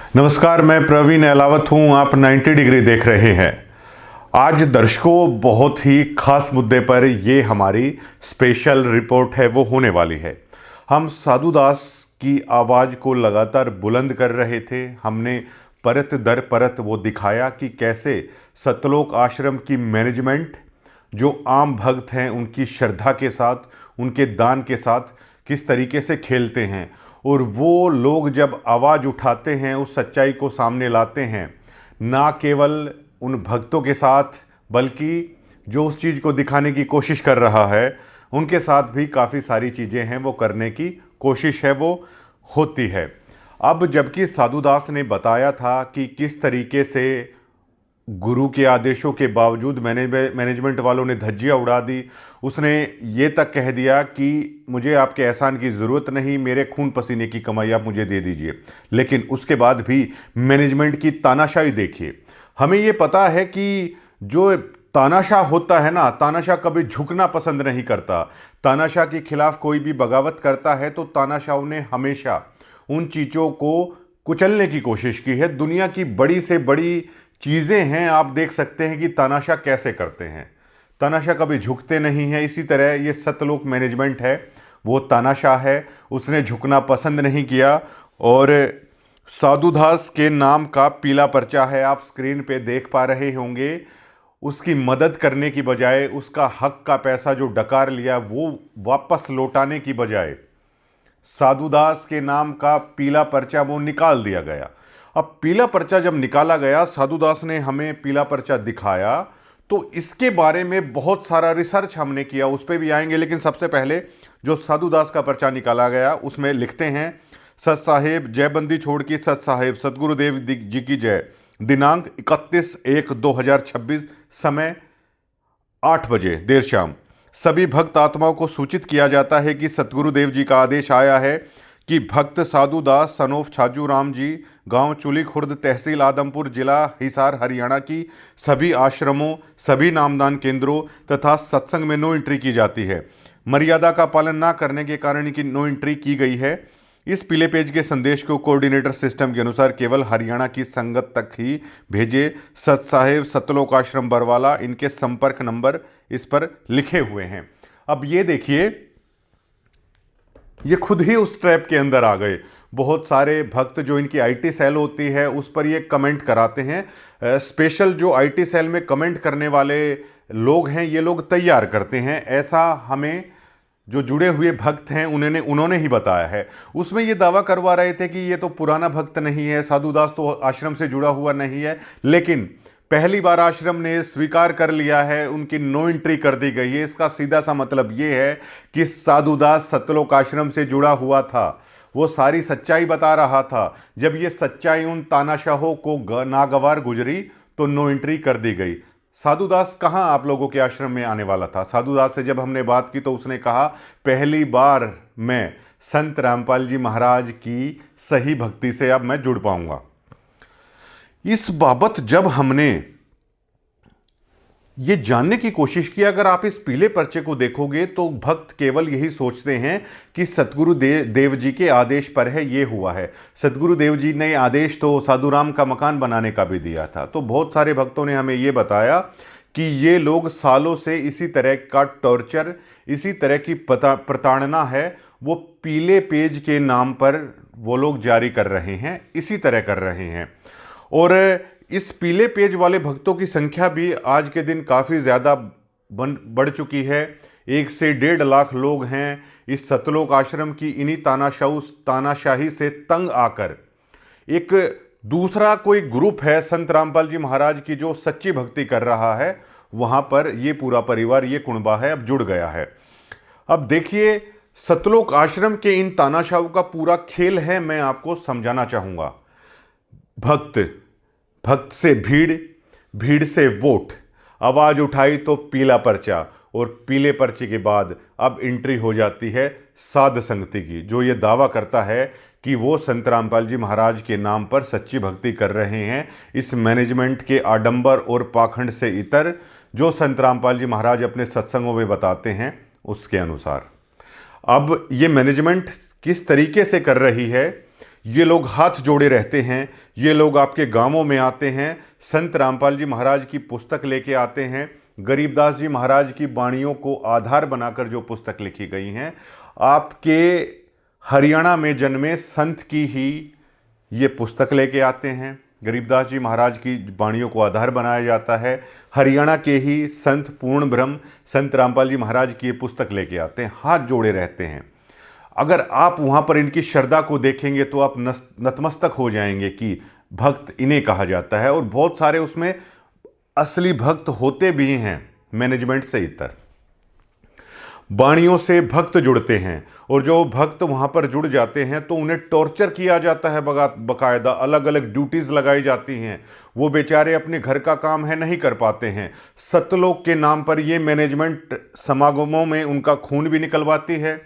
नमस्कार, मैं प्रवीण अहलावत हूं। आप 90 डिग्री देख रहे हैं। आज दर्शकों, बहुत ही खास मुद्दे पर ये हमारी स्पेशल रिपोर्ट है वो होने वाली है। हम साधु दास की आवाज़ को लगातार बुलंद कर रहे थे। हमने परत दर परत वो दिखाया कि कैसे सतलोक आश्रम की मैनेजमेंट जो आम भक्त हैं उनकी श्रद्धा के साथ, उनके दान के साथ किस तरीके से खेलते हैं, और वो लोग जब आवाज़ उठाते हैं, उस सच्चाई को सामने लाते हैं, ना केवल उन भक्तों के साथ बल्कि जो उस चीज़ को दिखाने की कोशिश कर रहा है उनके साथ भी काफ़ी सारी चीज़ें हैं वो करने की कोशिश है वो होती है। अब जबकि साधु दास ने बताया था कि किस तरीके से गुरु के आदेशों के बावजूद मैनेजमेंट वालों ने धज्जियां उड़ा दी। उसने ये तक कह दिया कि मुझे आपके एहसान की ज़रूरत नहीं, मेरे खून पसीने की कमाई आप मुझे दे दीजिए। लेकिन उसके बाद भी मैनेजमेंट की तानाशाही देखिए। हमें ये पता है कि जो तानाशाह होता है ना, तानाशाह कभी झुकना पसंद नहीं करता। तानाशाह के खिलाफ कोई भी बगावत करता है तो तानाशाह ने हमेशा उन चीज़ों को कुचलने की कोशिश की है। दुनिया की बड़ी से बड़ी चीज़ें हैं, आप देख सकते हैं कि तानाशाह कैसे करते हैं। तानाशाह कभी झुकते नहीं हैं। इसी तरह ये सतलोक मैनेजमेंट है, वो तानाशाह है, उसने झुकना पसंद नहीं किया। और साधु दास के नाम का पीला पर्चा है, आप स्क्रीन पे देख पा रहे होंगे। उसकी मदद करने की बजाय, उसका हक का पैसा जो डकार लिया वो वापस लौटाने की बजाय साधु दास के नाम का पीला पर्चा वो निकाल दिया गया। अब पीला पर्चा जब निकाला गया, साधु दास ने हमें पीला पर्चा दिखाया, तो इसके बारे में बहुत सारा रिसर्च हमने किया, उस पर भी आएंगे। लेकिन सबसे पहले जो साधु दास का पर्चा निकाला गया उसमें लिखते हैं, सत साहेब जयबंदी छोड़ की सत साहेब, सतगुरुदेव जी की जय। दिनांक 31/1/2026, समय 8 बजे देर शाम। सभी भक्त आत्माओं को सूचित किया जाता है कि सतगुरुदेव जी का आदेश आया है कि भक्त साधु दास सनोफ छाजू राम जी, गांव चुली खुर्द, तहसील आदमपुर, जिला हिसार, हरियाणा की सभी आश्रमों, सभी नामदान केंद्रों तथा सत्संग में नो एंट्री की जाती है। मर्यादा का पालन ना करने के कारण इनकी नो एंट्री की गई है। इस पीले पेज के संदेश को कोऑर्डिनेटर सिस्टम के अनुसार केवल हरियाणा की संगत तक ही भेजे। सत साहेब सतलोक आश्रम बरवाला, इनके संपर्क नंबर इस पर लिखे हुए हैं। अब ये देखिए, ये खुद ही उस ट्रैप के अंदर आ गए। बहुत सारे भक्त जो इनकी आईटी सेल होती है उस पर ये कमेंट कराते हैं। स्पेशल जो आईटी सेल में कमेंट करने वाले लोग हैं, ये लोग तैयार करते हैं, ऐसा हमें जो जुड़े हुए भक्त हैं उन्होंने ही बताया है। उसमें ये दावा करवा रहे थे कि ये तो पुराना भक्त नहीं है, साधु दास तो आश्रम से जुड़ा हुआ नहीं है। लेकिन पहली बार आश्रम ने स्वीकार कर लिया है, उनकी नो एंट्री कर दी गई है। इसका सीधा सा मतलब ये है कि साधु दास सतलोक आश्रम से जुड़ा हुआ था, वो सारी सच्चाई बता रहा था। जब ये सच्चाई उन तानाशाहों को नागवार गुजरी तो नो एंट्री कर दी गई। साधु दास कहाँ आप लोगों के आश्रम में आने वाला था? साधु दास से जब हमने बात की तो उसने कहा, पहली बार मैं संत रामपाल जी महाराज की सही भक्ति से अब मैं जुड़ पाऊंगा। इस बाबत जब हमने ये जानने की कोशिश की, अगर आप इस पीले पर्चे को देखोगे तो भक्त केवल यही सोचते हैं कि सतगुरु देव जी के आदेश पर है ये हुआ है। सतगुरु देव जी ने आदेश तो साधु राम का मकान बनाने का भी दिया था। तो बहुत सारे भक्तों ने हमें ये बताया कि ये लोग सालों से इसी तरह का टॉर्चर, इसी तरह की प्रताड़ना है वो पीले पेज के नाम पर वो लोग जारी कर रहे हैं, इसी तरह कर रहे हैं। और इस पीले पेज वाले भक्तों की संख्या भी आज के दिन काफ़ी ज़्यादा बढ़ चुकी है। 1 से 1.5 लाख लोग हैं इस सतलोक आश्रम की इन्हीं तानाशाही से तंग आकर। एक दूसरा कोई ग्रुप है संत रामपाल जी महाराज की जो सच्ची भक्ति कर रहा है, वहाँ पर ये पूरा परिवार, ये कुनबा है, अब जुड़ गया है। अब देखिए, सतलोक आश्रम के इन तानाशाहों का पूरा खेल है, मैं आपको समझाना चाहूँगा। भक्त से भीड़, भीड़ से वोट, आवाज उठाई तो पीला पर्चा, और पीले पर्चे के बाद अब एंट्री हो जाती है साध संगति की, जो ये दावा करता है कि वो संत रामपाल जी महाराज के नाम पर सच्ची भक्ति कर रहे हैं। इस मैनेजमेंट के आडंबर और पाखंड से इतर जो संत रामपाल जी महाराज अपने सत्संगों में बताते हैं उसके अनुसार। अब ये मैनेजमेंट किस तरीके से कर रही है ये लोग हाथ जोड़े रहते हैं, ये लोग आपके गांवों में आते हैं, संत रामपाल जी महाराज की पुस्तक लेके आते हैं। गरीबदास जी महाराज की वाणियों को आधार बनाकर जो पुस्तक लिखी गई हैं, आपके हरियाणा में जन्मे संत की ही ये पुस्तक लेके आते हैं। गरीबदास जी महाराज की वाणियों को आधार बनाया जाता है। हरियाणा के ही संत पूर्ण ब्रह्म संत रामपाल जी महाराज की ये पुस्तक लेके आते हैं, हाथ जोड़े रहते हैं। अगर आप वहाँ पर इनकी श्रद्धा को देखेंगे तो आप नतमस्तक हो जाएंगे कि भक्त इन्हें कहा जाता है। और बहुत सारे उसमें असली भक्त होते भी हैं, मैनेजमेंट से इतर। वाणियों से भक्त जुड़ते हैं और जो भक्त वहाँ पर जुड़ जाते हैं तो उन्हें टॉर्चर किया जाता है, बकायदा अलग अलग ड्यूटीज़ लगाई जाती हैं। वो बेचारे अपने घर का काम है नहीं कर पाते हैं। सतलोक के नाम पर ये मैनेजमेंट समागमों में उनका खून भी निकलवाती है।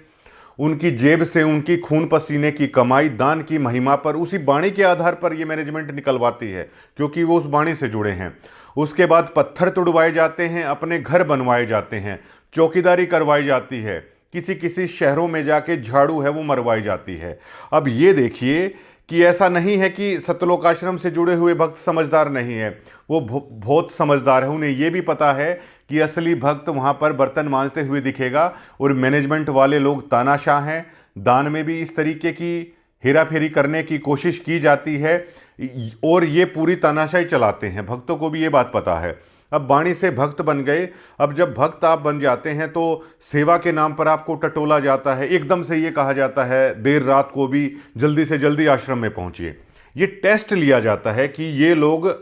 उनकी जेब से उनकी खून पसीने की कमाई दान की महिमा पर उसी वाणी के आधार पर ये मैनेजमेंट निकलवाती है, क्योंकि वो उस वाणी से जुड़े हैं। उसके बाद पत्थर तुड़वाए जाते हैं, अपने घर बनवाए जाते हैं, चौकीदारी करवाई जाती है, किसी किसी शहरों में जाके झाड़ू है वो मरवाई जाती है। अब ये देखिए कि ऐसा नहीं है कि सतलोक आश्रम से जुड़े हुए भक्त समझदार नहीं है, वो बहुत समझदार है। उन्हें ये भी पता है कि असली भक्त वहाँ पर बर्तन मांजते हुए दिखेगा और मैनेजमेंट वाले लोग तानाशाह हैं। दान में भी इस तरीके की हेराफेरी करने की कोशिश की जाती है और ये पूरी तानाशाही चलाते हैं। भक्तों को भी ये बात पता है। अब वाणी से भक्त बन गए। अब जब भक्त आप बन जाते हैं तो सेवा के नाम पर आपको टटोला जाता है। एकदम से ये कहा जाता है देर रात को भी जल्दी से जल्दी आश्रम में पहुंचिए। ये टेस्ट लिया जाता है कि ये लोग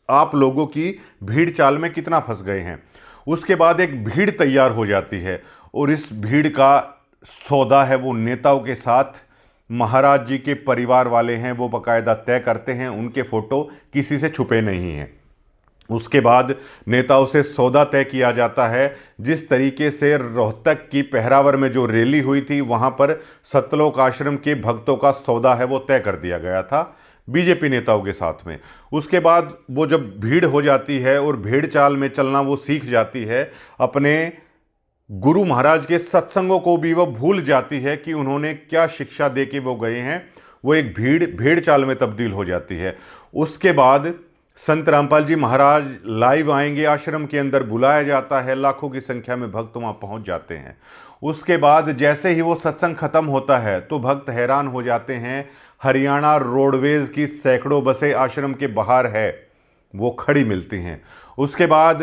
आप लोगों की भीड़ चाल में कितना फंस गए हैं। उसके बाद एक भीड़ तैयार हो जाती है और इस भीड़ का सौदा है वो नेताओं के साथ। महाराज जी के परिवार वाले हैं वो बाकायदा तय करते हैं, उनके फोटो किसी से छुपे नहीं हैं। उसके बाद नेताओं से सौदा तय किया जाता है। जिस तरीके से रोहतक की पहरावर में जो रैली हुई थी वहाँ पर सतलोक आश्रम के भक्तों का सौदा है वो तय कर दिया गया था बीजेपी नेताओं के साथ में। उसके बाद वो जब भीड़ हो जाती है और भीड़ चाल में चलना वो सीख जाती है, अपने गुरु महाराज के सत्संगों को भी वो भूल जाती है कि उन्होंने क्या शिक्षा दे के वो गए हैं। वो एक भीड़ चाल में तब्दील हो जाती है। उसके बाद संत रामपाल जी महाराज लाइव आएंगे, आश्रम के अंदर बुलाया जाता है, लाखों की संख्या में भक्त वहाँ पहुँच जाते हैं। उसके बाद जैसे ही वो सत्संग खत्म होता है तो भक्त हैरान हो जाते हैं। हरियाणा रोडवेज की सैकड़ों बसें आश्रम के बाहर है वो खड़ी मिलती हैं। उसके बाद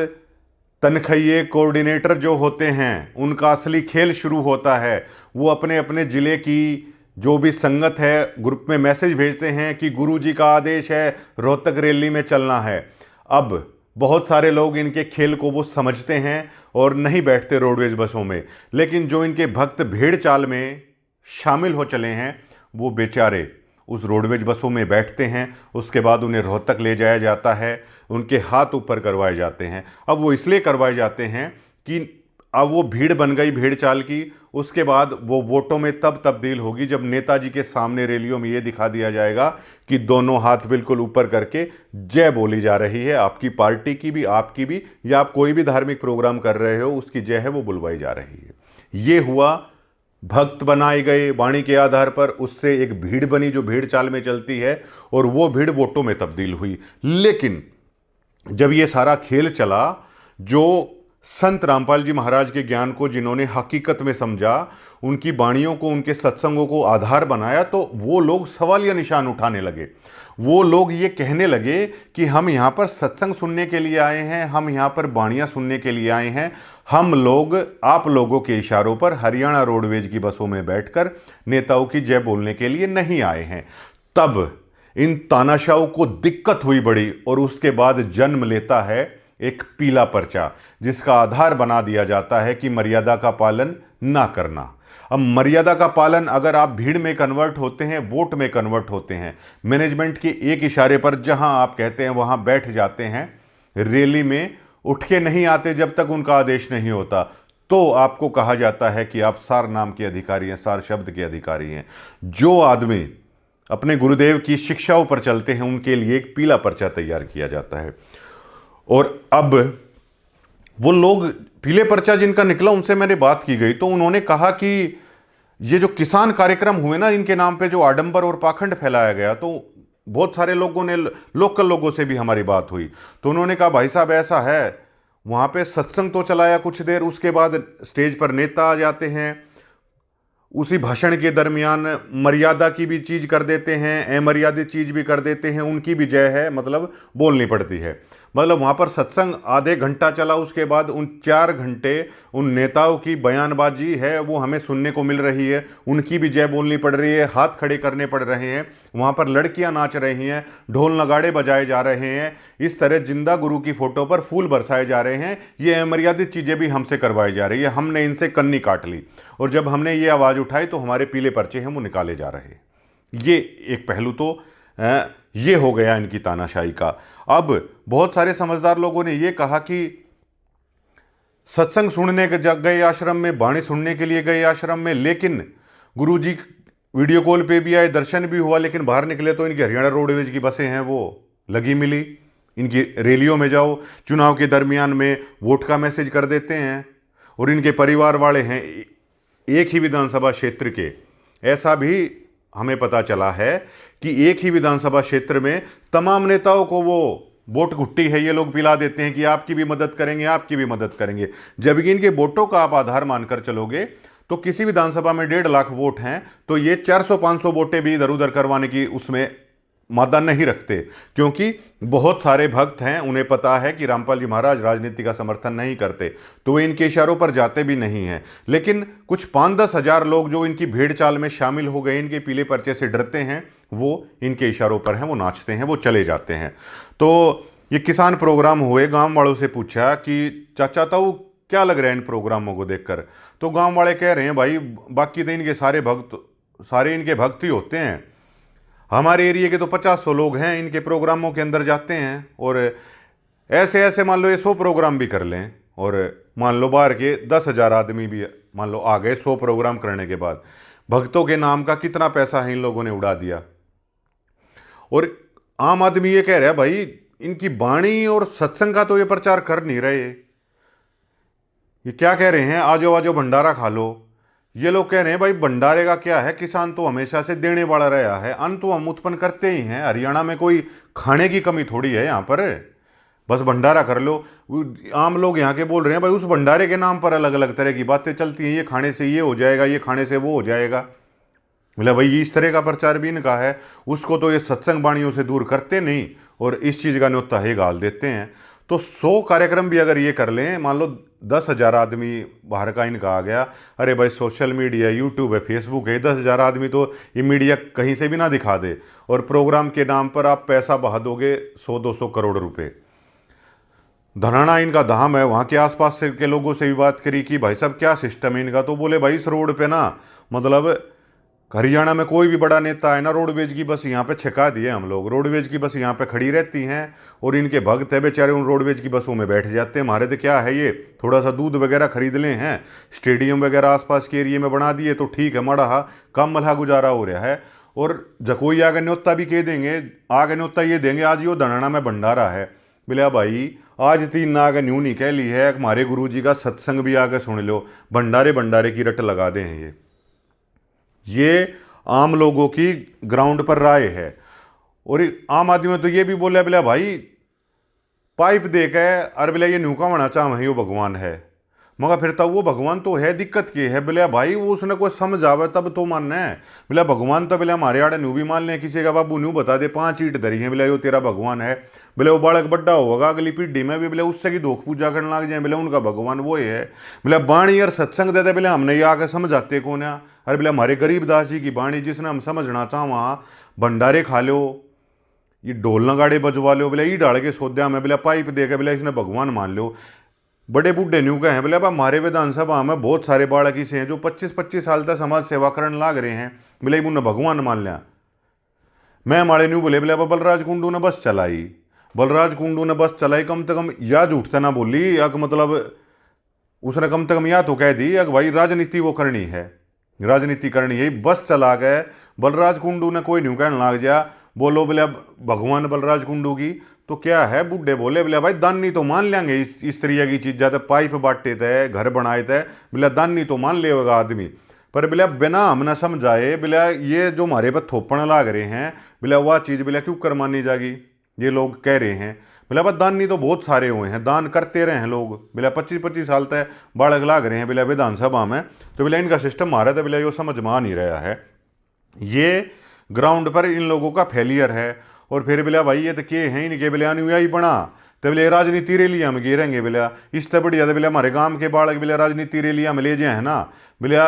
तनखैये कोऑर्डिनेटर जो होते हैं उनका असली खेल शुरू होता है। वो अपने अपने ज़िले की जो भी संगत है ग्रुप में मैसेज भेजते हैं कि गुरुजी का आदेश है रोहतक रैली में चलना है। अब बहुत सारे लोग इनके खेल को वो समझते हैं और नहीं बैठते रोडवेज बसों में, लेकिन जो इनके भक्त भीड़ चाल में शामिल हो चले हैं वो बेचारे उस रोडवेज बसों में बैठते हैं। उसके बाद उन्हें रोहतक ले जाया जाता है, उनके हाथ ऊपर करवाए जाते हैं। अब वो इसलिए करवाए जाते हैं कि अब वो भीड़ बन गई भीड़ चाल की। उसके बाद वो वोटों में तब तब्दील होगी जब नेताजी के सामने रैलियों में ये दिखा दिया जाएगा कि दोनों हाथ बिल्कुल ऊपर करके जय बोली जा रही है। आपकी पार्टी की भी, आपकी भी, या आप कोई भी धार्मिक प्रोग्राम कर रहे हो उसकी जय है वो बुलवाई जा रही है। ये हुआ, भक्त बनाए गए वाणी के आधार पर, उससे एक भीड़ बनी जो भीड़ चाल में चलती है और वो भीड़ वोटों में तब्दील हुई। लेकिन जब ये सारा खेल चला, जो संत रामपाल जी महाराज के ज्ञान को जिन्होंने हकीकत में समझा, उनकी वाणियों को, उनके सत्संगों को आधार बनाया, तो वो लोग सवाल या निशान उठाने लगे। वो लोग ये कहने लगे कि हम यहाँ पर सत्संग सुनने के लिए आए हैं, हम यहाँ पर वाणियाँ सुनने के लिए आए हैं। हम लोग आप लोगों के इशारों पर हरियाणा रोडवेज की बसों में बैठकर नेताओं की जय बोलने के लिए नहीं आए हैं। तब इन तानाशाहों को दिक्कत हुई बड़ी और उसके बाद जन्म लेता है एक पीला पर्चा, जिसका आधार बना दिया जाता है कि मर्यादा का पालन ना करना। अब मर्यादा का पालन, अगर आप भीड़ में कन्वर्ट होते हैं, वोट में कन्वर्ट होते हैं, मैनेजमेंट के एक इशारे पर जहां आप कहते हैं वहां बैठ जाते हैं, रैली में उठ के नहीं आते जब तक उनका आदेश नहीं होता, तो आपको कहा जाता है कि आप सार नाम के अधिकारी हैं, सार शब्द के अधिकारी हैं। जो आदमी अपने गुरुदेव की शिक्षाओं पर चलते हैं उनके लिए एक पीला पर्चा तैयार किया जाता है। और अब वो लोग, पीले पर्चा जिनका निकला उनसे मैंने बात की गई तो उन्होंने कहा कि ये जो किसान कार्यक्रम हुए ना, इनके नाम पे जो आडंबर और पाखंड फैलाया गया, तो बहुत सारे लोगों ने, लोकल लोगों से भी हमारी बात हुई, तो उन्होंने कहा भाई साहब ऐसा है, वहाँ पे सत्संग तो चलाया कुछ देर, उसके बाद स्टेज पर नेता आ जाते हैं, उसी भाषण के दरमियान मर्यादा की भी चीज कर देते हैं, अमर्यादित चीज भी कर देते हैं, उनकी भी जय है मतलब बोलनी पड़ती है। मतलब वहाँ पर सत्संग आधे घंटा चला, उसके बाद उन 4 घंटे उन नेताओं की बयानबाजी है वो हमें सुनने को मिल रही है, उनकी भी जय बोलनी पड़ रही है, हाथ खड़े करने पड़ रहे हैं, वहाँ पर लड़कियाँ नाच रही हैं, ढोल नगाड़े बजाए जा रहे हैं, इस तरह जिंदा गुरु की फोटो पर फूल बरसाए जा रहे हैं, ये अमर्यादित चीज़ें भी हमसे करवाई जा रही है। हमने इनसे कन्नी काट ली और जब हमने ये आवाज़ उठाई तो हमारे पीले पर्चे हैं वो निकाले जा रहे हैं। ये एक पहलू तो ये हो गया इनकी तानाशाही का। अब बहुत सारे समझदार लोगों ने ये कहा कि सत्संग सुनने के गए आश्रम में, बाणी सुनने के लिए गए आश्रम में, लेकिन गुरुजी वीडियो कॉल पे भी आए, दर्शन भी हुआ, लेकिन बाहर निकले तो इनकी हरियाणा रोडवेज की बसें हैं वो लगी मिली। इनकी रैलियों में जाओ, चुनाव के दरमियान में वोट का मैसेज कर देते हैं, और इनके परिवार वाले हैं एक ही विधानसभा क्षेत्र के। ऐसा भी हमें पता चला है कि एक ही विधानसभा क्षेत्र में तमाम नेताओं को वो वोट घुट्टी है ये लोग पिला देते हैं कि आपकी भी मदद करेंगे, आपकी भी मदद करेंगे। जबकि इनके वोटों का आप आधार मानकर चलोगे तो किसी विधानसभा में 1.5 लाख वोट हैं, तो ये 400-500 वोटें भी इधर उधर करवाने की उसमें मादा नहीं रखते, क्योंकि बहुत सारे भक्त हैं, उन्हें पता है कि रामपाल जी महाराज राजनीति का समर्थन नहीं करते, तो वे इनके इशारों पर जाते भी नहीं हैं। लेकिन कुछ 5-10 हज़ार लोग जो इनकी भीड़ चाल में शामिल हो गए, इनके पीले पर्चे से डरते हैं, वो इनके इशारों पर हैं, वो नाचते हैं, वो चले जाते हैं। तो ये किसान प्रोग्राम हुए, गांव वालों से पूछा कि चाचा ताऊ क्या लग रहा है इन प्रोग्रामों को देखकर, तो गांव वाले कह रहे हैं भाई बाकी तो इनके सारे इनके भक्त ही होते हैं, हमारे एरिया के तो 50-100 लोग हैं, इनके प्रोग्रामों के अंदर जाते हैं, और ऐसे ऐसे मान लो ये 100 प्रोग्राम भी कर लें, और मान लो बाहर के 10,000 आदमी भी मान लो आ गए 100 प्रोग्राम करने के बाद, भक्तों के नाम का कितना पैसा है इन लोगों ने उड़ा दिया। और आम आदमी ये कह रहा है भाई इनकी वाणी और सत्संग का तो ये प्रचार कर नहीं रहे, ये क्या कह रहे हैं आजो आजो भंडारा खा लो। ये लोग कह रहे हैं भाई भंडारे का क्या है, किसान तो हमेशा से देने वाला रहा है, अन्न तो हम उत्पन्न करते ही हैं, हरियाणा में कोई खाने की कमी थोड़ी है यहाँ पर, बस भंडारा कर लो। आम लोग यहाँ के बोल रहे हैं भाई उस भंडारे के नाम पर अलग अलग तरह की बातें चलती हैं, ये खाने से ये हो जाएगा, ये खाने से वो हो जाएगा। बोला भाई इस तरह का प्रचार भी इनका है, उसको तो ये सत्संग वाणियों से दूर करते नहीं और इस चीज़ का न्योता ही गाल देते हैं। तो 100 कार्यक्रम भी अगर ये कर लें, मान लो 10,000 आदमी बाहर का इनका आ गया, अरे भाई सोशल मीडिया, यूट्यूब है, फेसबुक है, 10,000 आदमी तो ये मीडिया कहीं से भी ना दिखा दे, और प्रोग्राम के नाम पर आप पैसा बहा दोगे 100-200 करोड़ रुपए। धनाना इनका धाम है, वहाँ के आसपास से के लोगों से भी बात करी कि भाई साहब क्या सिस्टम है इनका, तो बोले भाई इस रोड पे ना मतलब हरियाणा में कोई भी बड़ा नेता है ना, रोडवेज की बस यहाँ पे छिका दिए हम लोग, रोडवेज की बस यहाँ पे खड़ी रहती हैं, और इनके भक्त है बेचारे उन रोडवेज की बसों में बैठ जाते हैं। हमारे तो क्या है, ये थोड़ा सा दूध वगैरह खरीद ले हैं, स्टेडियम वगैरह आसपास के एरिए में बना दिए तो ठीक है, मड़ा कम मल्हा गुजारा हो रहा है। और जकोई आगे न्योता भी कह देंगे, आगे न्योता ये देंगे आज यो धनाना में भंडारा है, बोले भाई आज 3 ना आगे न्यू नहीं कह ली है, हमारे गुरु जी का सत्संग भी आगे सुन लो, भंडारे की रट लगा दे हैं। ये आम लोगों की ग्राउंड पर राय है। और आम आदमी में तो ये भी बोला बोला भाई पाइप दे के अरे बोला ये न्यूका होना चाहे वो भगवान है, मगर फिर तब वो भगवान तो है, दिक्कत की है बोले भाई वो उसने कोई समझ आवे तब तो मानना है। बोला भगवान तो बोले हमारे आड़े न्यू भी मान लें, किसी का बाबू न्यू बता दे 5 ईंट धरी है, बोले वो तेरा भगवान है, बोले वो बालक बड्डा होगा अगली पीढ़ी में भी बोले उससे की धोख पूजा करने लग जाए, बोले उनका भगवान वो है। बोले बाणी और सत्संग देते बोले हमने ये आके समझाते कौन है, अरे बोले हमारे गरीबदास जी की बाणी जिसने हम समझना चाह वहाँ भंडारे खा लो, ये ढोल नगाड़े बजवा लो, बोले ई डाल के सोद्या में बोले पाइप दे के बोले इसने भगवान मान लो। बड़े बूढ़े न्यू के हैं बोले अब हमारे विधानसभा में बहुत सारे बालक ऐसे हैं जो 25-25 साल तक समाज सेवा करने लाग रहे हैं, बोले उन्हें भगवान मान लिया। मैं हमारे न्यू बोले अब बलराज कुंडू ने बस चलाई, बलराज कुंडू ने बस चलाई, कम से कम या झूठते ना बोली या मतलब उसने कम से कम या तो कह दी या भाई राजनीति वो करनी है, राजनीति करनी है, बस चला गए। बलराज कुंडू ने कोई न्यू कहने लाग जा, बोलो बोले अब भगवान बलराज कुंडू की तो क्या है, बूढ़े बोले बोले भाई दानी तो मान लेंगे इस तरह की चीज़, जाते पाइप बांटे थे, घर बनाए थे, बोले दानी तो मान लेगा आदमी, पर बिला बिना हम ना समझाए बिला ये जो हमारे पर थोपण लाग रहे हैं बिला वह चीज़ बिला क्यों कर मानी जाएगी। ये लोग कह रहे हैं बिला बस दानी तो बहुत सारे हुए हैं, दान करते रहे हैं लोग बिला 25-25 साल तक बालक लाग रहे हैं बिला विधानसभा में, तो बिला इनका सिस्टम मारा था बिला ये समझ में आ नहीं रहा है। ये ग्राउंड पर इन लोगों का फेलियर है। और फिर बिला भाई ये तो के हैं इनके बिला अनुयायी बना तो बिला राजनीति रैलियाँ में गिरेंगे बिला इससे बढ़िया तो बिला हमारे गांव के बालक बिला राजनीति रैलियाँ में ले जाए है ना बिला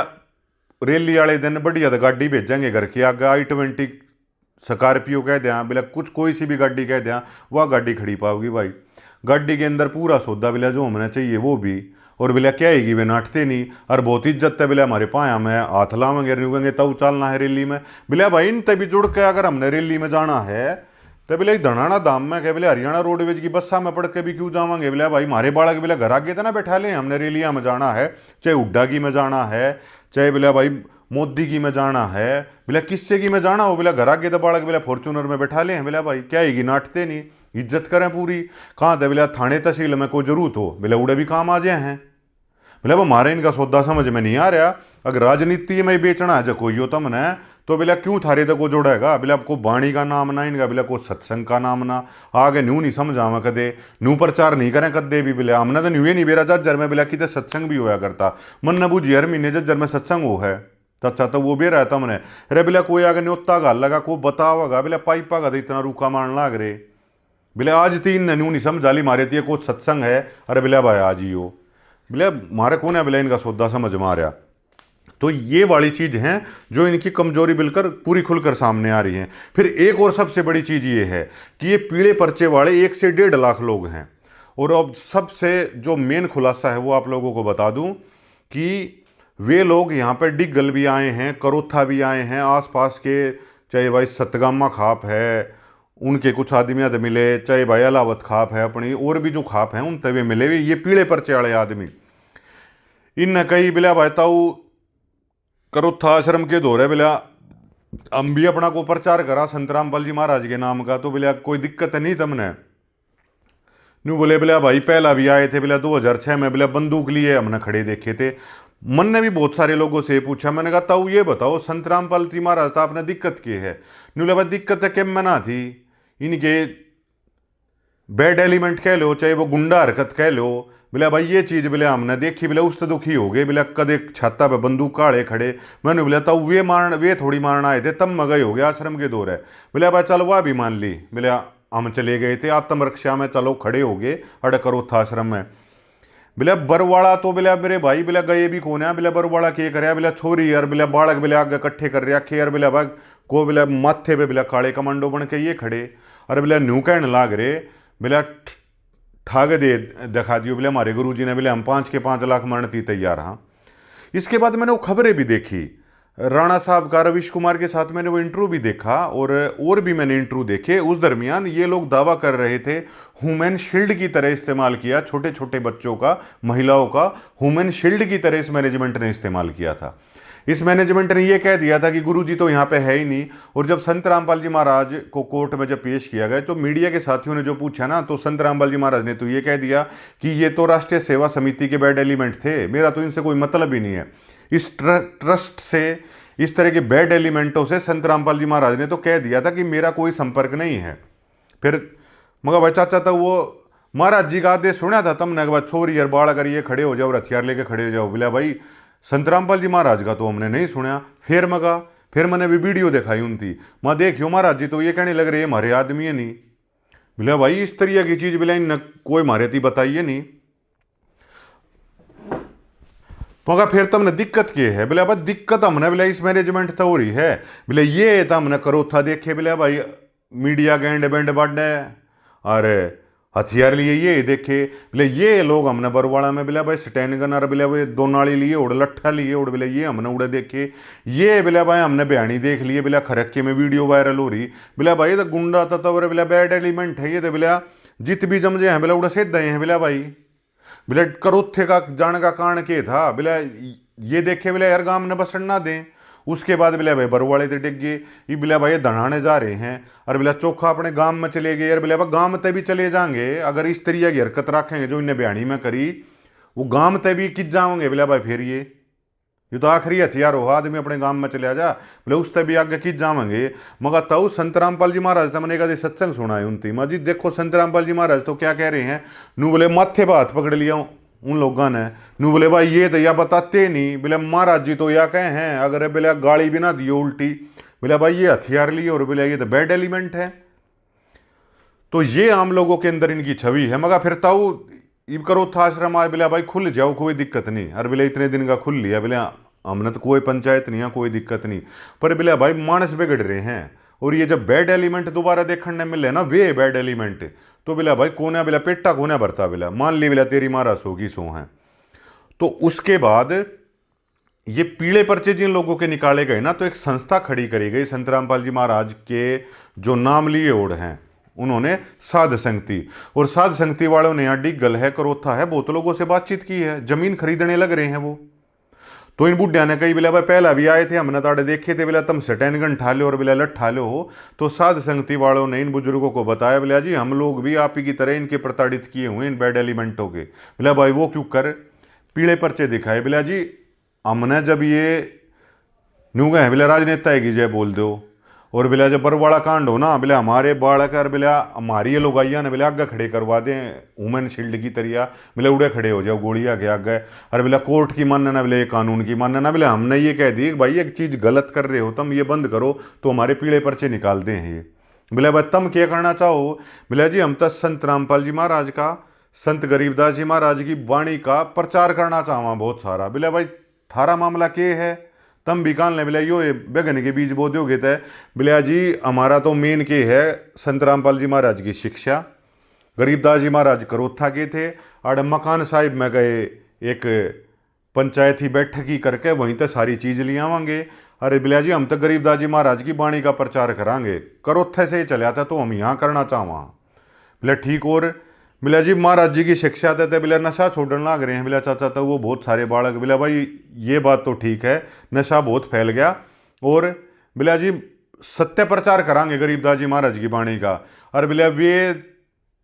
रैली वाले दिन बढ़िया तो गाड़ी भेजेंगे घर के आगे i20 स्कॉर्पियो कह दें बिला कुछ कोई सी भी गाड़ी कह दें वह गाड़ी खड़ी पाओगी भाई। गाड़ी के अंदर पूरा सौदा बिला जो होना चाहिए वो भी, और बिला क्या आएगी वे नाटते नहीं और बहुत इज्जत है बिला हमारे पाया में हाथ लावेंगे रुकेंगे तब चलना है रैली में बिला भाई। इन तभी जुड़ के अगर हमने रैली में जाना है तो बिला धनाना दाम में कह बिला हरियाणा रोडवेज की बस्सा में पढ़ के भी क्यों जावांगे बिला भाई। हमारे बालक बिला घर आगे तो ना बैठा ले, हमने रैलियाँ में जाना है चाहे हुड्डा की में जाना है चाहे बिला भाई मोदी की में जाना है बिला किससे की में जाना हो बिला घर आगे तो बालक बिला फॉर्चूनर में बैठा ले हैं बिला भाई। क्या आएगी नाटते नहीं, इज्जत करें पूरी। कहाँ थे बिला थाने तहसील में कोई जरूरत हो बिला उड़े भी काम आ जाए हैं बिला हमारे इनका सौदा समझ में नहीं आ रहा। अगर राजनीति में बेचना है जो कोई हो तमने तो बिला क्यों थारे तक को जोड़ेगा बिला आपको बाणी का नाम ना इनका बिला को सत्संग का नाम ना आगे न्यू नहीं समझावा कदे न्यू प्रचार नहीं करें कदे भी बिला हमने तो न्यू ही नहीं बेरा जज्जर में बिला कि सत्संग भी होया करता मन न बूझी हर महीने जज्जर में सत्संग हो है तो अच्छा तो वो भी रहता मैंने अरे बिला कोई आगे न्योता गाल लगा को बताओगा बिला पाइपा का तो इतना रूखा मारन लाग रहे बिला आज 3 ने न्यू नहीं समझा ली मारे थी को सत्संग है अरे बिला भाई आज ही हो बिला मारे कौन है बिला इनका सौदा समझ में आ रहा। तो ये वाली चीज हैं जो इनकी कमजोरी बिल्कुल पूरी खुलकर सामने आ रही है। फिर एक और सबसे बड़ी चीज ये है कि ये पीले पर्चे वाले 1 से 1.5 लाख लोग हैं। और अब सबसे जो मेन खुलासा है वो आप लोगों को बता दूं कि वे लोग यहाँ पर डिग्गल भी आए हैं, करोथा भी आए हैं, आसपास के चाहे भाई सतगामा खाप है उनके कुछ आदमी तो मिले, चाहे भाई अलावत खाप है अपनी और भी जो खाप हैं उन तवे मिले हुए ये पीले पर्चे वाले आदमी। इन कई बिला भाई ताऊ करोथा आश्रम के दौरे बिला हम भी अपना को प्रचार करा संत रामपाल जी महाराज के नाम का तो बिला कोई दिक्कत नहीं तमने न्यू बोले बिला भाई पहला भी आए थे बिला 2006 में बिला बंदूक लिए हमने खड़े देखे थे। मन ने भी बहुत सारे लोगों से पूछा, मैंने कहा ताऊ ये बताओ संत रामपाल जी महाराज था आपने दिक्कत की है न्यू बोला दिक्कत है केम में ना थी इनके बैड एलिमेंट कह लो चाहे वो गुंडा हरकत कह लो बिला भाई ये चीज़ बिला हमने देखी बिला उससे दुखी हो गए बिला कदे छाता पे बंदूक काड़े खड़े मैंने बोला ताऊ वे थोड़ी मारना आए थे तब मगई हो गया आश्रम के दौर है बिला भाई चलो वह भी मान ली बिला हम चले गए थे आत्मरक्षा में चलो खड़े हो गए अड़ करो था आश्रम में बिला बरवाड़ा तो बिला मेरे भाई बिला गए भी कौन है बिला बरवाड़ा के कर बिला छोरी यार बिला बालक बिला आगे इकट्ठे कर रखे यार बिला भाग को बिला माथे पे बिला काले कमांडो बन के ये खड़े अरे बिला न्यू कहने लाग रहे बिला ठाग दे दिखा दियो बिला हमारे गुरुजी ने बिला हम 5 के 5 लाख मरने तैयार। हाँ इसके बाद मैंने वो खबरें भी देखी राणा साहब का रविश कुमार के साथ मैंने वो इंटरव्यू भी देखा और भी मैंने इंटरव्यू देखे। उस दरमियान ये लोग दावा कर रहे थे ह्यूमन शील्ड की तरह इस्तेमाल किया, छोटे छोटे बच्चों का महिलाओं का ह्यूमन शील्ड की तरह इस मैनेजमेंट ने इस्तेमाल किया था। इस मैनेजमेंट ने यह कह दिया था कि गुरुजी तो यहाँ पे है ही नहीं। और जब संत रामपाल जी महाराज को कोर्ट में जब पेश किया गया तो मीडिया के साथियों ने जो पूछा ना तो संत रामपाल जी महाराज ने तो ये कह दिया कि ये तो राष्ट्रीय सेवा समिति के बैड एलिमेंट थे, मेरा तो इनसे कोई मतलब ही नहीं है। इस ट्रस्ट से इस तरह के बैड एलिमेंटों से संत रामपाल जी महाराज ने तो कह दिया था कि मेरा कोई संपर्क नहीं है। फिर मगर भाई चाचा था वो महाराज जी का आदेश सुना था तमने के बाद छोरी यार बाढ़ अगर ये खड़े हो जाओ हथियार लेके खड़े हो जाओ बोला भाई संत रामपाल जी महाराज का तो हमने नहीं सुना। फिर मैंने भी वीडियो दिखाई उनकी मैं देखियो महाराज जी तो ये कहने लग रहे हमारे आदमी है नहीं बोला भाई इस तरह की चीज बिला इन कोई मारे थी बताइए नहीं। मगर फिर तमने दिक्कत क्या है बोले भाई दिक्कत हमने बोला इस मैनेजमेंट तो हो रही है बोले ये तो हमने करो था देखे बोले भाई मीडिया गेंड बेंड बाढ़ अरे हथियार लिए ये देखे बोले ये लोग हमने बरवाड़ा में बोला भाई स्टैंड गन और बोले भाई 2 नाली लिए उड़ लट्ठा लिए उड़ बोले ये हमने उड़े देखे ये बोला भाई हमने बयानी देख लिए बोला खरक्के में वीडियो वायरल हो रही बोला भाई तो गुंडा था तो बोला बैड एलिमेंट है ये तो बोला जित भी जमजे हैं बोला उड़ा से दे हैं बोला भाई बोले करोथे का जाने का कारण के था बोला ये देखे बोला यार गांव ने बसण ना दें। उसके बाद बोला भाई बरवाड़े से डिग गए ये बोला भाई दढ़ाने जा रहे हैं और बोला चोखा अपने गांव में चले गए यार बोला गांव में भी चले जाएंगे अगर इस तरीके की हरकत रखेंगे जो इन्हें बयानी में करी वो गांव में भी किस जाओगे बोला भाई फिर ये ये तो आखिरी हथियार हो, आदमी अपने गांव में चले जा बोले उससे भी आगे की जावेंगे। मगर तऊ संत रामपाल जी महाराज तो मैंने कभी सत्संग सुना है उनती माजी, देखो संत रामपाल जी महाराज तो क्या कह रहे हैं, नू बोले माथे पर हाथ पकड़ लिया उन लोगों ने, नू बोले भाई ये तो या बताते नहीं, बोले महाराज जी तो या कहे हैं अगर बोले गाली भी ना दियो उल्टी, बोले भाई ये हथियार लिए और बोले ये तो बैड एलिमेंट है। तो ये आम लोगों के अंदर इनकी छवि है। मगर फिर ताऊ इब करो था आश्रम आए, बोले भाई खुल जाओ कोई दिक्कत नहीं, अरे बोले इतने दिन का खुल लिया, बोले हमने तो कोई पंचायत नहीं है कोई दिक्कत नहीं, पर बोले भाई मानस बिगड़ रहे हैं, और ये जब बैड एलिमेंट दोबारा देखने मिले ना वे बैड एलिमेंट, तो बोला भाई कोने बोला पेटा कोने भरता, बोला मान ली बोला तेरी महाराज होगी सो है। तो उसके बाद ये पीले पर्चे जिन लोगों के निकाले गए ना, तो एक संस्था खड़ी करी गई संत रामपाल जी महाराज के जो नाम लिए ओढ़ हैं, उन्होंने साध संगति, और साध संगति वालों ने यहाँ डिगल है करोथा है बहुत लोगों से बातचीत की है, जमीन खरीदने लग रहे हैं वो। तो इन बुढ़िया ने कही बोला भाई पहला भी आए थे हमने ताड़े देखे थे, बोला तुम सटैनगन ठा लो और बोला लठ ठा लो हो। तो साध संगति वालों ने इन बुजुर्गों को बताया, बोला जी हम लोग भी आप ही की तरह इनके प्रताड़ित किए हुए इन बैड एलिमेंटों के। बोला भाई वो क्यों कर, पीले पर्चे दिखाए, बोला जी हमने जब ये न्यू गए बोला राजनेता है कि जय बोल दो, और बोला जब बरवाड़ा कांड हो ना, बोला हमारे बाढ़ कर बोला हमारी ये लोग आइया ने बोला आगे खड़े करवा दें वुमेन शील्ड की तरिया, बोला उड़े खड़े हो जाओ गोली आगे आगे, अरे बोला कोर्ट की मानना ना, बोला ये कानून की मानना ना, बोला हमने ये कह दी भाई एक चीज़ गलत कर रहे हो तुम ये बंद करो तो हमारे पीले पर्चे निकाल दें ये। बोला भाई तुम क्या करना चाहो, बोला जी हम तो संत रामपाल जी महाराज का संत गरीबदास जी महाराज की वाणी का प्रचार करना चाहवा बहुत सारा। बोला भाई थारा मामला क्या है, तम भी कान ले, बोला यो बैगन के बीज बो दोगे तय, बोला जी हमारा तो मेन के है संत रामपाल जी महाराज की शिक्षा, गरीबदास जी महाराज करोथा के थे, आड़ मकान साहिब में गए एक पंचायती बैठक ही करके वहीं तक सारी चीज़ ले आवांगे। अरे बोला जी हम तो गरीबदास जी महाराज की वाणी का प्रचार करांगे, करोथे से ही चले आता तो हम यहाँ करना चाहवा। बोला ठीक, और बोला जी महाराज जी की शिक्षा देते, बोला नशा छोड़ने लग रहे हैं, बोला चाचा तो वो बहुत सारे बालक, बोला भाई ये बात तो ठीक है नशा बहुत फैल गया, और बोला जी सत्य प्रचार करांगे गरीबदास जी महाराज की वाणी का। और बोला वे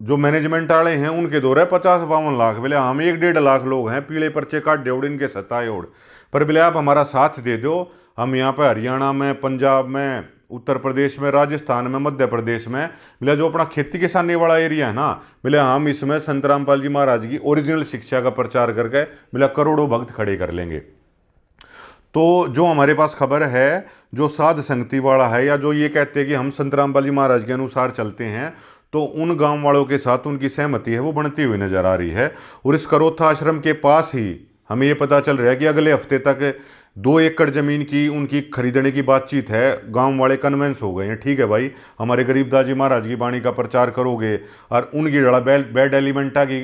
जो मैनेजमेंट वाले हैं उनके दो रहे 50-52 लाख, बोले हम 1-1.5 लाख लोग हैं पीले पर्चे काट दे इनके सत्ताए ओढ़, पर बोले आप हमारा साथ दे दो, हम यहाँ पर हरियाणा में पंजाब में उत्तर प्रदेश में राजस्थान में मध्य प्रदेश में, बोले जो अपना खेती किसानी वाला एरिया है ना, बोले हम इसमें संत रामपाल जी महाराज की ओरिजिनल शिक्षा का प्रचार करके बोले करोड़ों भक्त खड़े कर लेंगे। तो जो हमारे पास खबर है जो साध संगति वाला है या जो ये कहते हैं कि हम संत रामपाल जी महाराज के अनुसार चलते हैं, तो उन गांव वालों के साथ उनकी सहमति है वो बढ़ती हुई नजर आ रही है। और इस करोथा आश्रम के पास ही हमें ये पता चल रहा है कि अगले हफ्ते तक 2 एकड़ जमीन की उनकी खरीदने की बातचीत है, गांव वाले कन्वेंस हो गए हैं, ठीक है भाई हमारे गरीबदास जी महाराज की वाणी का प्रचार करोगे और उनकी लड़ा बैड एलिमेंटा की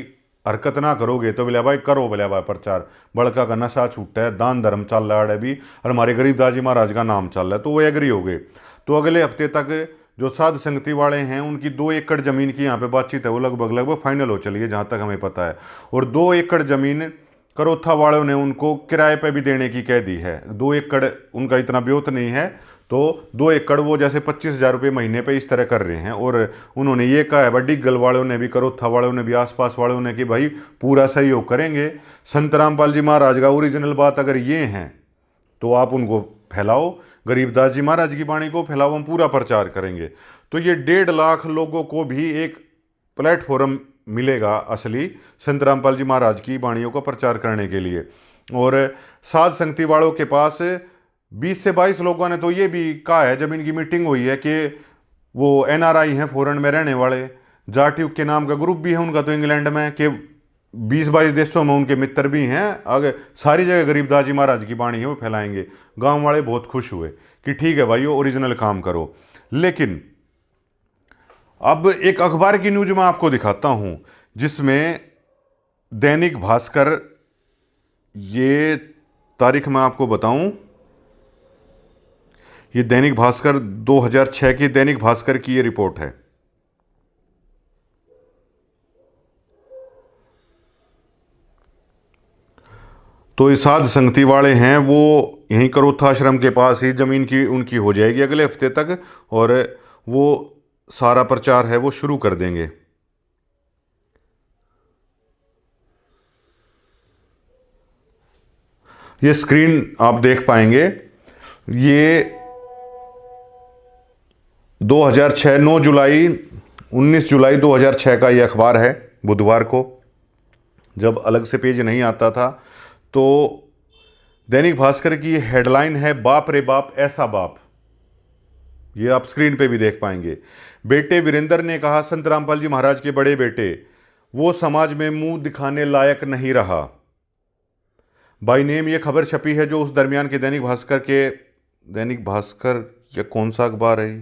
हरकत ना करोगे तो बोले भाई करो, बोले भाई प्रचार बड़का का नशा छूटा है, दान धर्म चल रहा है अभी और हमारे गरीबदास जी महाराज का नाम चल रहा है, तो वो एग्री हो गए। तो अगले हफ्ते तक जो साध संगति वाले हैं उनकी 2 एकड़ ज़मीन की यहाँ पे बातचीत है वो लगभग फाइनल हो चली है जहाँ तक हमें पता है। और 2 एकड़ ज़मीन करोथा वालों ने उनको किराए पे भी देने की कह दी है। 2 एकड़ उनका इतना ब्योत नहीं है, तो 2 एकड़ वो जैसे 25,000 रुपये महीने पे इस तरह कर रहे हैं। और उन्होंने ये कहा है डिग्गल वालों ने भी करोथा वालों ने भी आसपास वालों ने कि भाई पूरा सहयोग करेंगे, संत रामपाल जी महाराज का ओरिजिनल बात अगर ये हैं तो आप उनको फैलाओ, गरीबदास जी महाराज की वाणी को फैलाओ, हम पूरा प्रचार करेंगे। तो ये 1.5 लाख लोगों को भी एक प्लेटफॉर्म मिलेगा असली संत रामपाल जी महाराज की वाणियों का प्रचार करने के लिए। और साध संगति वालों के पास 20 से 22 लोगों ने तो ये भी कहा है जब इनकी मीटिंग हुई है कि वो NRI हैं फॉरेन में रहने वाले, जाट्यूब के नाम का ग्रुप भी है उनका तो इंग्लैंड में, कि 20-22 देशों में उनके मित्र भी हैं, अगर सारी जगह गरीबदास जी महाराज की वाणी है वो फैलाएंगे। गांव वाले बहुत खुश हुए कि ठीक है भाई ओरिजिनल काम करो। लेकिन अब एक अखबार की न्यूज मैं आपको दिखाता हूं जिसमें दैनिक भास्कर, ये तारीख मैं आपको बताऊं, ये दैनिक भास्कर 2006 की दैनिक भास्कर की ये रिपोर्ट है। तो ये साध संगति वाले हैं वो यहीं करोथा आश्रम के पास ही ज़मीन की उनकी हो जाएगी अगले हफ्ते तक, और वो सारा प्रचार है वो शुरू कर देंगे। ये स्क्रीन आप देख पाएंगे, ये 2006 9 जुलाई 19 जुलाई 2006 का ये अखबार है। बुधवार को जब अलग से पेज नहीं आता था तो दैनिक भास्कर की हेडलाइन है, बाप रे बाप ऐसा बाप। ये आप स्क्रीन पे भी देख पाएंगे। बेटे वीरेंद्र ने कहा, संत रामपाल जी महाराज के बड़े बेटे वो समाज में मुंह दिखाने लायक नहीं रहा। बाई नेम ये खबर छपी है जो उस दरमियान के दैनिक भास्कर या कौन सा अखबार है,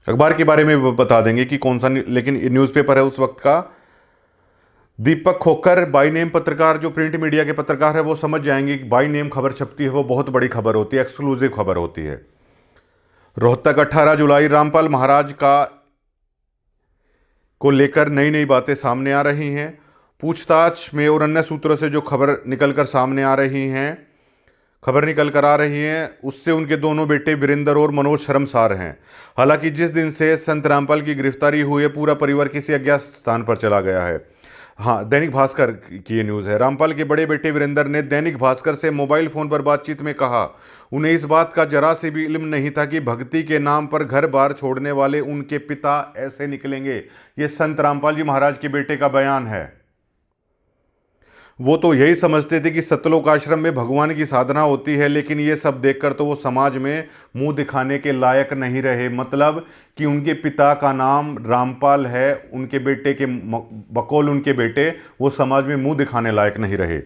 अखबार के बारे में बता देंगे कि कौन सा, लेकिन न्यूज़पेपर है उस वक्त का। दीपक खोकर बाई नेम पत्रकार, जो प्रिंट मीडिया के पत्रकार है वो समझ जाएंगे कि बाई नेम खबर छपती है वो बहुत बड़ी खबर होती है, एक्सक्लूसिव खबर होती है। रोहतक 18 जुलाई, रामपाल महाराज को लेकर नई नई बातें सामने आ रही हैं। पूछताछ में और अन्य सूत्रों से जो खबर निकल कर आ रही हैं उससे उनके दोनों बेटे वीरेंद्र और मनोज शर्मसार हैं। हालांकि जिस दिन से संत रामपाल की गिरफ्तारी हुई है पूरा परिवार किसी अज्ञात स्थान पर चला गया है। हाँ, दैनिक भास्कर की ये न्यूज़ है। रामपाल के बड़े बेटे वीरेंद्र ने दैनिक भास्कर से मोबाइल फोन पर बातचीत में कहा, उन्हें इस बात का जरा से भी इल्म नहीं था कि भक्ति के नाम पर घर बार छोड़ने वाले उनके पिता ऐसे निकलेंगे। ये संत रामपाल जी महाराज के बेटे का बयान है। वो तो यही समझते थे कि सतलोक आश्रम में भगवान की साधना होती है, लेकिन ये सब देखकर तो वो समाज में मुंह दिखाने के लायक नहीं रहे। मतलब कि उनके पिता का नाम रामपाल है, उनके बेटे के बकौल उनके बेटे वो समाज में मुंह दिखाने लायक नहीं रहे।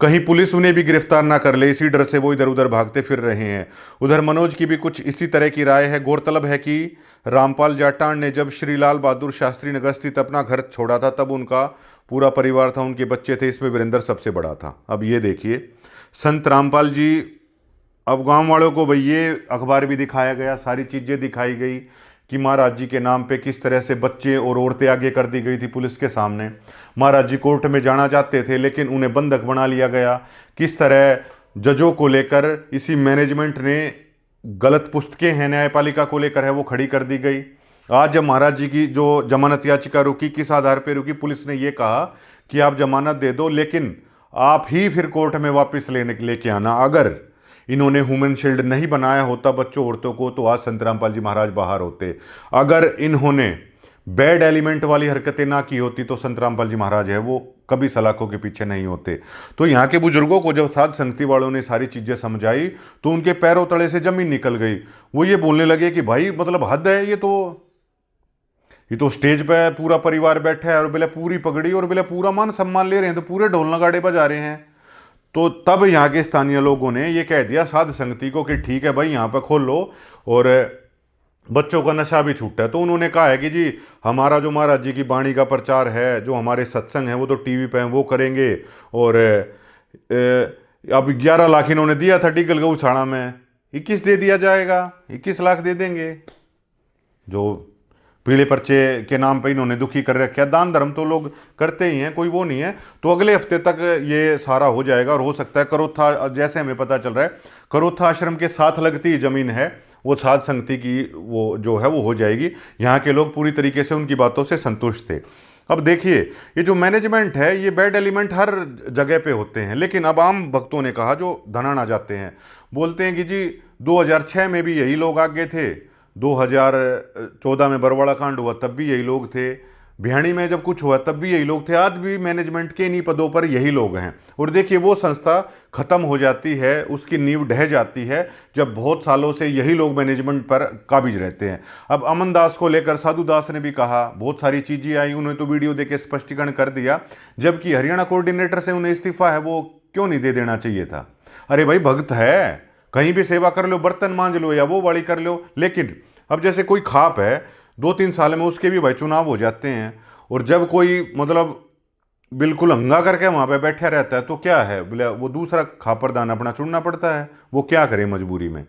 कहीं पुलिस उन्हें भी गिरफ्तार ना कर ले, इसी डर से वो इधर उधर भागते फिर रहे हैं। उधर मनोज की भी कुछ इसी तरह की राय है। गौरतलब है कि रामपाल जाटान ने जब श्री लाल बहादुर शास्त्री नगर स्थित अपना घर छोड़ा था तब उनका पूरा परिवार था, उनके बच्चे थे, इसमें वीरेंद्र सबसे बड़ा था। अब ये देखिए संत रामपाल जी, अब गांव वालों को भाई ये अखबार भी दिखाया गया, सारी चीज़ें दिखाई गई कि महाराज जी के नाम पे किस तरह से बच्चे और औरतें आगे कर दी गई थी पुलिस के सामने। महाराज जी कोर्ट में जाना चाहते थे लेकिन उन्हें बंधक बना लिया गया। किस तरह जजों को लेकर इसी मैनेजमेंट ने गलत पुस्तकें हैं न्यायपालिका को लेकर है वो खड़ी कर दी गई। आज जब महाराज जी की जो जमानत याचिका रुकी, किस आधार पर रुकी? पुलिस ने यह कहा कि आप जमानत दे दो लेकिन आप ही फिर कोर्ट में वापस लेके आना। अगर इन्होंने ह्यूमन शील्ड नहीं बनाया होता बच्चों औरतों को तो आज संत रामपाल जी महाराज बाहर होते। अगर इन्होंने बैड एलिमेंट वाली हरकतें ना की होती तो संत रामपाल जी महाराज है वो कभी सलाखों के पीछे नहीं होते। तो यहाँ के बुजुर्गों को जब साध संगति वालों ने सारी चीज़ें समझाई तो उनके पैरों तले से जमीन निकल गई। वो ये बोलने लगे कि भाई मतलब हद है, ये तो स्टेज पे पूरा परिवार बैठा है और बोले पूरी पगड़ी और बोले पूरा मान सम्मान ले रहे हैं, तो पूरे ढोल नगाड़े बजा रहे हैं। तो तब यहाँ के स्थानीय लोगों ने ये कह दिया साध संगति को कि ठीक है भाई यहाँ पर खोल लो और बच्चों का नशा भी छूटा है। तो उन्होंने कहा है कि जी हमारा जो महाराज जी की वाणी का प्रचार है, जो हमारे सत्संग है वो तो टीवी पे हैं वो करेंगे। और अब 11 लाख इन्होंने दिया था टिकल गौशाला में, 21 दे दिया जाएगा, 21 लाख दे देंगे। जो पीले पर्चे के नाम पे इन्होंने दुखी कर रखा है। दान धर्म तो लोग करते ही हैं, कोई वो नहीं है। तो अगले हफ्ते तक ये सारा हो जाएगा और हो सकता है करोथा, जैसे हमें पता चल रहा है करोथा आश्रम के साथ लगती जमीन है वो साध संगति की वो जो है वो हो जाएगी। यहाँ के लोग पूरी तरीके से उनकी बातों से संतुष्ट थे। अब देखिए ये जो मैनेजमेंट है ये बैड एलिमेंट हर जगह पे होते हैं, लेकिन अब आम भक्तों ने कहा जो धनाना जाते हैं बोलते हैं कि जी 2006 में भी यही लोग आगे थे, 2014 में बरवाड़ा कांड हुआ तब भी यही लोग थे, भियाणी में जब कुछ हुआ तब भी यही लोग थे, आज भी मैनेजमेंट के इन्हीं पदों पर यही लोग हैं। और देखिए वो संस्था खत्म हो जाती है, उसकी नींव ढह जाती है जब बहुत सालों से यही लोग मैनेजमेंट पर काबिज रहते हैं। अब अमन दास को लेकर साधु दास ने भी कहा, बहुत सारी चीज़ें आई, उन्हें तो वीडियो देके स्पष्टीकरण कर दिया, जबकि हरियाणा कोऑर्डिनेटर से उन्हें इस्तीफा है वो क्यों नहीं दे देना चाहिए था? अरे भाई भक्त है, कहीं भी सेवा कर लो, बर्तन मांज लो या वो वाली कर लो। लेकिन अब जैसे कोई खाप है 2-3 साल में उसके भी भाई चुनाव हो जाते हैं, और जब कोई मतलब बिल्कुल हंगा करके वहाँ पे बैठा रहता है तो क्या है बोले वो दूसरा खापरदान अपना चुनना पड़ता है, वो क्या करे मजबूरी में।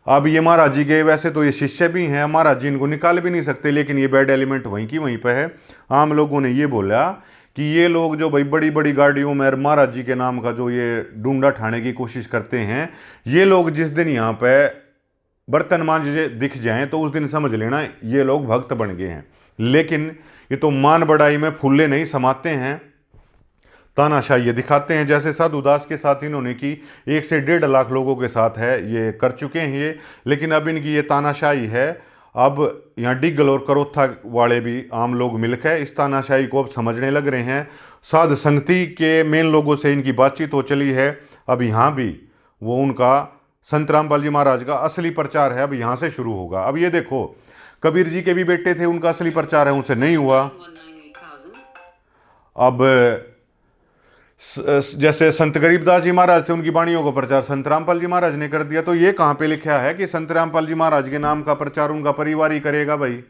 अब ये महाराज जी के वैसे तो ये शिष्य भी हैं, महाराज जी इनको निकाल भी नहीं सकते, लेकिन ये बैड एलिमेंट वहीं की वहीं पे है। आम लोगों ने ये बोला कि ये लोग जो भाई बड़ी बड़ी गाड़ियों में महाराज जी के नाम का जो ये डूंडा ठाने की कोशिश करते हैं, ये लोग जिस दिन यहाँ पे बर्तन मांझे दिख जाएं तो उस दिन समझ लेना ये लोग भक्त बन गए हैं। लेकिन ये तो मान बढ़ाई में फुल्ले नहीं समाते हैं। तानाशाही ये दिखाते हैं, जैसे साधु दास के साथ इन्होंने की 1 से 1.5 लाख लोगों के साथ है, ये कर चुके हैं ये। लेकिन अब इनकी ये तानाशाही है। अब यहाँ डिग्गल और करोथा वाले भी आम लोग मिलकर इस तानाशाही को अब समझने लग रहे हैं। साध संगति के मेन लोगों से इनकी बातचीत हो चली है। अब यहाँ भी वो उनका संत रामपाल जी महाराज का असली प्रचार है, अब यहाँ से शुरू होगा। अब ये देखो, कबीर जी के भी बेटे थे, उनका असली प्रचार है, उनसे नहीं हुआ। अब जैसे संत गरीबदास जी महाराज थे, उनकी वाणियों का प्रचार संत रामपाल जी महाराज ने कर दिया। तो ये कहाँ पे लिखा है कि संत रामपाल जी महाराज के नाम का प्रचार उनका परिवार ही करेगा? भाई,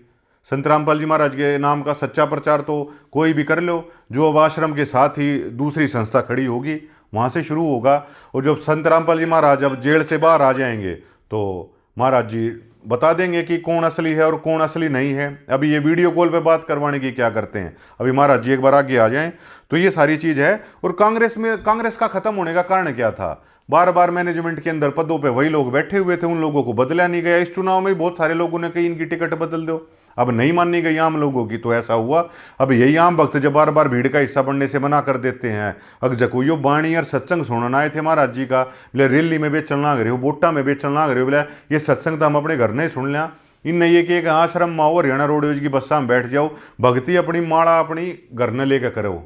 संत रामपाल जी महाराज के नाम का सच्चा प्रचार तो कोई भी कर लो, जो अब आश्रम के साथ ही दूसरी संस्था खड़ी होगी वहाँ से शुरू होगा। और जब संत रामपाल जी महाराज अब जेल से बाहर आ जाएंगे तो महाराज जी बता देंगे कि कौन असली है और कौन असली नहीं है। अभी ये वीडियो कॉल पे बात करवाने की क्या करते हैं, अभी महाराज जी एक बार आगे आ जाएं तो ये सारी चीज़ है। और कांग्रेस का खत्म होने का कारण क्या था? बार बार मैनेजमेंट के अंदर पदों पे वही लोग बैठे हुए थे, उन लोगों को बदला नहीं गया। इस चुनाव में बहुत सारे लोगों ने कही इनकी टिकट बदल दो, अब नहीं माननी गई आम लोगों की, तो ऐसा हुआ। अब यही आम भक्त जब बार बार भीड़ का हिस्सा बनने से मना कर देते हैं। अग जकोयो बाणी और सत्संग सुनना आए थे महाराज जी का, बोले रैली में बेचन लाग रहे हो, बोटा में बेचन लाग रहे हो, बोले ये सत्संग तो हम अपने घर नहीं सुन लिया। इनने ये कि एक आश्रम में आओ, हरियाणा रोडवेज की बस्सा में बैठ जाओ, भक्ति अपनी माला अपनी घर न लेकर करो,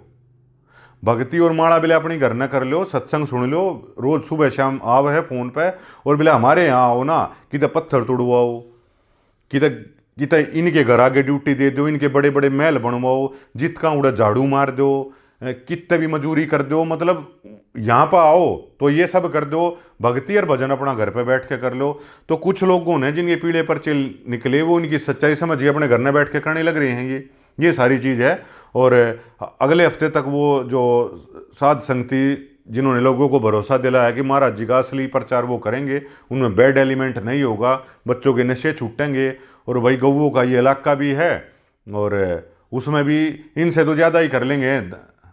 भक्ति और माला बिले अपनी घर न कर लो, सत्संग सुन लो, रोज सुबह शाम आव है फोन पे, और बिले हमारे यहाँ आओ ना, किधर पत्थर तोड़वाओ, किधर इनके घर आगे ड्यूटी दे दो, इनके बड़े बड़े महल बनवाओ, जितना उड़ा झाड़ू मार दो, कितने भी मजूरी कर दो, मतलब यहाँ पर आओ तो ये सब कर दो, भक्ति और भजन अपना घर पे बैठ के कर लो। तो कुछ लोगों ने जिनके पीढ़े पर चिल निकले वो इनकी सच्चाई समझ के अपने घर में बैठ के करने लग रहे हैं ये सारी चीज़ है। और अगले हफ्ते तक वो जो साध संगति जिन्होंने लोगों को भरोसा दिलाया कि महाराज जी का असली प्रचार वो करेंगे, उनमें बैड एलिमेंट नहीं होगा, बच्चों के नशे छूटेंगे, और भाई गऊओं का ये इलाका भी है और उसमें भी इनसे तो ज़्यादा ही कर लेंगे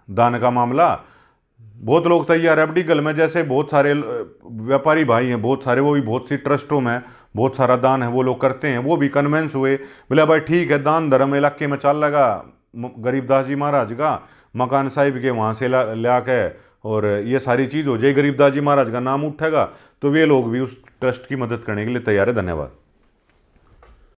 दान का मामला। बहुत लोग तैयार है। अब डिगल में जैसे बहुत सारे व्यापारी भाई हैं, बहुत सारे, वो भी बहुत सी ट्रस्टों में बहुत सारा दान है वो लोग करते हैं, वो भी कन्वेंस हुए, बोले भाई ठीक है, दान धर्म इलाके में चल लगा गरीबदास जी महाराज का, मकान साहिब के वहाँ से ला के, और ये सारी चीज़ हो जाए, गरीबदास जी महाराज का नाम उठेगा, तो वे लोग भी उस ट्रस्ट की मदद करने के लिए तैयार है। धन्यवाद।